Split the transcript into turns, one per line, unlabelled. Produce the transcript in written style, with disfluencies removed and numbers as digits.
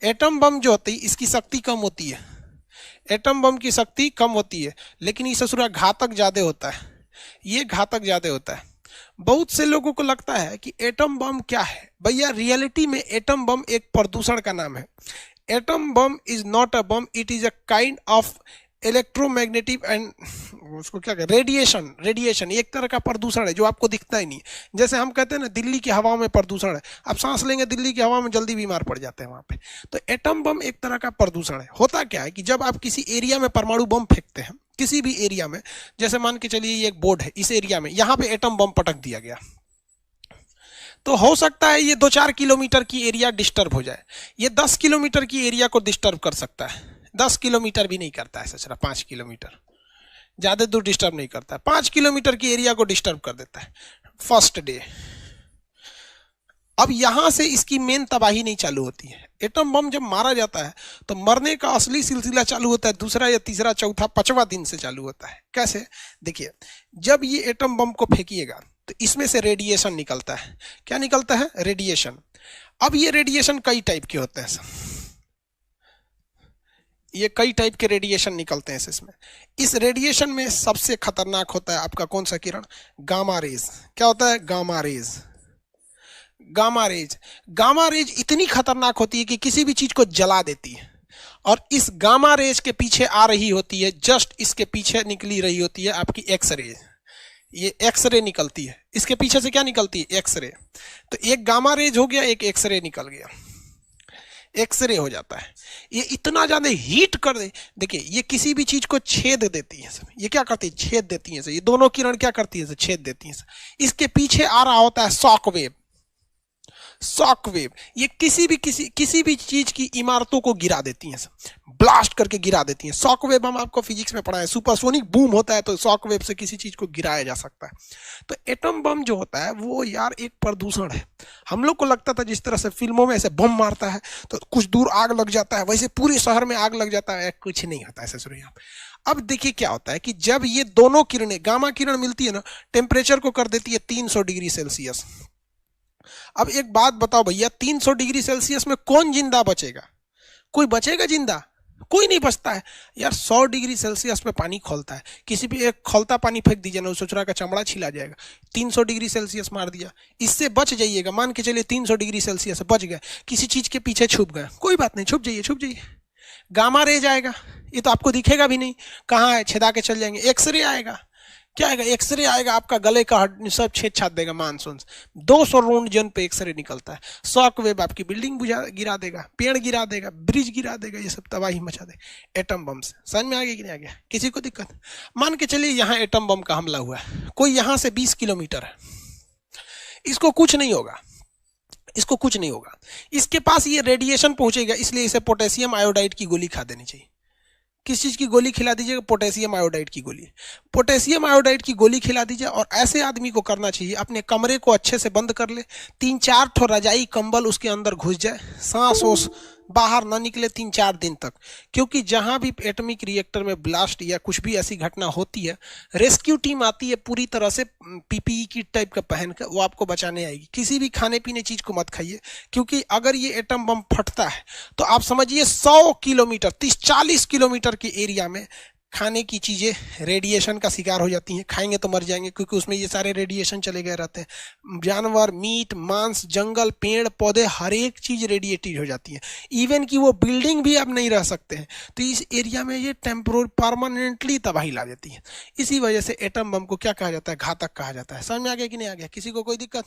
Atom bomb जो होती है इसकी शक्ति कम होती है, एटम बम की शक्ति कम होती है, लेकिन ये ससुरा घातक ज्यादा होता है, ये घातक ज्यादा होता है। बहुत से लोगों को लगता है कि एटम बम क्या है। भैया रियलिटी में एटम बम एक प्रदूषण का नाम है। Atom bomb is not a bomb, it is a kind of electromagnetic and उसको क्या कहते हैं, रेडिएशन। रेडिएशन एक तरह का प्रदूषण है जो आपको दिखता ही नहीं है। जैसे हम कहते हैं ना दिल्ली की हवा में प्रदूषण है, आप सांस लेंगे दिल्ली की हवा में जल्दी बीमार पड़ जाते हैं वहां पे। तो एटम बम एक तरह का प्रदूषण है। होता क्या है कि जब आप किसी एरिया में परमाणु बम फेंकते हैं, किसी भी एरिया में, जैसे मान के चलिए ये एक बोर्ड है, इस एरिया में यहाँ पे एटम बम पटक दिया गया, तो हो सकता है ये 2-4 किलोमीटर की एरिया डिस्टर्ब हो जाए, ये 10 किलोमीटर की एरिया को डिस्टर्ब कर सकता है। 10 किलोमीटर भी नहीं करता है सचरा, 5 किलोमीटर, ज्यादा दूर डिस्टर्ब नहीं करता है, 5 किलोमीटर की एरिया को डिस्टर्ब कर देता है फर्स्ट डे। अब यहां से इसकी मेन तबाही नहीं चालू होती है। एटम बम जब मारा जाता है तो मरने का असली सिलसिला चालू होता है दूसरा या तीसरा चौथा 5वां दिन से चालू होता है। कैसे? देखिए, जब ये एटम बम को फेंकिएगा तो इसमें से रेडिएशन निकलता है। क्या निकलता है? रेडिएशन। अब ये रेडिएशन कई टाइप के होते हैं, ये कई टाइप के रेडिएशन निकलते हैं इसमें। इस रेडिएशन में सबसे खतरनाक होता है आपका कौन सा किरण? Gamma rays. क्या होता है? Gamma rays. Gamma rays, gamma rays इतनी खतरनाक होती है कि किसी भी चीज को जला देती है। और इस गामा रेज के पीछे आ रही होती है, जस्ट इसके पीछे निकली रही होती है आपकी एक्स रे। ये एक्स रे निकलती है, इसके पीछे से क्या निकलती है? X ray. तो एक गामा रेज हो गया, एक एक्स रे निकल गया, एक्सरे हो जाता है। ये इतना ज्यादा हीट कर दे, देखिए ये किसी भी चीज को छेद देती है। ये क्या करती है? छेद देती है। ये दोनों किरण क्या करती है? छेद देती है। इसके पीछे आ रहा होता है शॉक वेव। शॉक वेव ये किसी भी चीज की इमारतों को गिरा देती हैं, ब्लास्ट करके गिरा देती हैं। शॉक वेव हम आपको फिजिक्स में पढ़ा है, सुपरसोनिक बूम होता है तो शॉक वेव से किसी चीज को गिराया जा सकता है। तो एटम बम जो होता है वो यार एक प्रदूषण है। हम लोग को लगता था जिस तरह से फिल्मों में ऐसे बम मारता है तो कुछ दूर आग लग जाता है, वैसे पूरे शहर में आग लग जाता है। कुछ नहीं होता ऐसे सुनिए आप। अब देखिए क्या होता है कि जब ये दोनों किरणें, गामा किरण मिलती है ना, टेम्परेचर को कर देती है 300 डिग्री सेल्सियस। अब एक बात बताओ भैया, 300 डिग्री सेल्सियस में कौन जिंदा बचेगा? कोई बचेगा जिंदा? कोई नहीं बचता है यार। 100 डिग्री सेल्सियस पे पानी खौलता है, किसी भी एक खौलता पानी फेंक दीजिए ना, सोच रहा का चमड़ा छिला जाएगा। 300 डिग्री सेल्सियस मार दिया, इससे बच जाइएगा। मान के चलिए 300 डिग्री सेल्सियस बच गए, किसी चीज के पीछे छुप गए, कोई बात नहीं, छुप जाइए छुप जाइए। गामा रे जाएगा, ये तो आपको दिखेगा भी नहीं कहाँ है, छेदा के चल जाएंगे। एक्सरे आएगा, क्या आएगा? एक्सरे आएगा, आपका गले का सब छेद छाद देगा, मानसून 200 रोड जन पे एक्सरे निकलता है। शॉक वेव आपकी बिल्डिंग गिरा देगा, पेड़ गिरा देगा, ब्रिज गिरा देगा, ये सब तबाही मचा देगा एटम बम से। समझ में आ गया कि नहीं आ गया? किसी को दिक्कत? मान के चलिए यहाँ एटम बम का हमला हुआ है, कोई यहाँ से 20 किलोमीटर है, इसको कुछ नहीं होगा, इसको कुछ नहीं होगा। इसके पास ये रेडिएशन पहुंचेगा, इसलिए इसे पोटेशियम आयोडाइड की गोली खा देनी चाहिए। किस चीज की गोली खिला दीजिएगा? पोटेशियम आयोडाइड की गोली। पोटेशियम आयोडाइड की गोली खिला दीजिए। और ऐसे आदमी को करना चाहिए, अपने कमरे को अच्छे से बंद कर ले, 3-4 ठो रजाई कंबल उसके अंदर घुस जाए, सांस ओस बाहर ना निकले 3-4 दिन तक। क्योंकि जहां भी एटॉमिक रिएक्टर में ब्लास्ट या कुछ भी ऐसी घटना होती है, रेस्क्यू टीम आती है पूरी तरह से पीपीई किट टाइप का पहन कर, वो आपको बचाने आएगी। किसी भी खाने पीने चीज को मत खाइए, क्योंकि अगर ये एटम बम फटता है तो आप समझिए 100 किलोमीटर 30-40 किलोमीटर के एरिया में खाने की चीजें रेडिएशन का शिकार हो जाती हैं। खाएंगे तो मर जाएंगे, क्योंकि उसमें ये सारे रेडिएशन चले गए रहते हैं। जानवर, मीट, मांस, जंगल, पेड़ पौधे, हर एक चीज रेडिएटेड हो जाती है। इवन कि वो बिल्डिंग भी अब नहीं रह सकते हैं। तो इस एरिया में ये टेम्पोररी परमानेंटली तबाही ला देती है। इसी वजह से एटम बम को क्या कहा जाता है? घातक कहा जाता है। समझ में आ गया कि नहीं आ गया? किसी को कोई दिक्कत?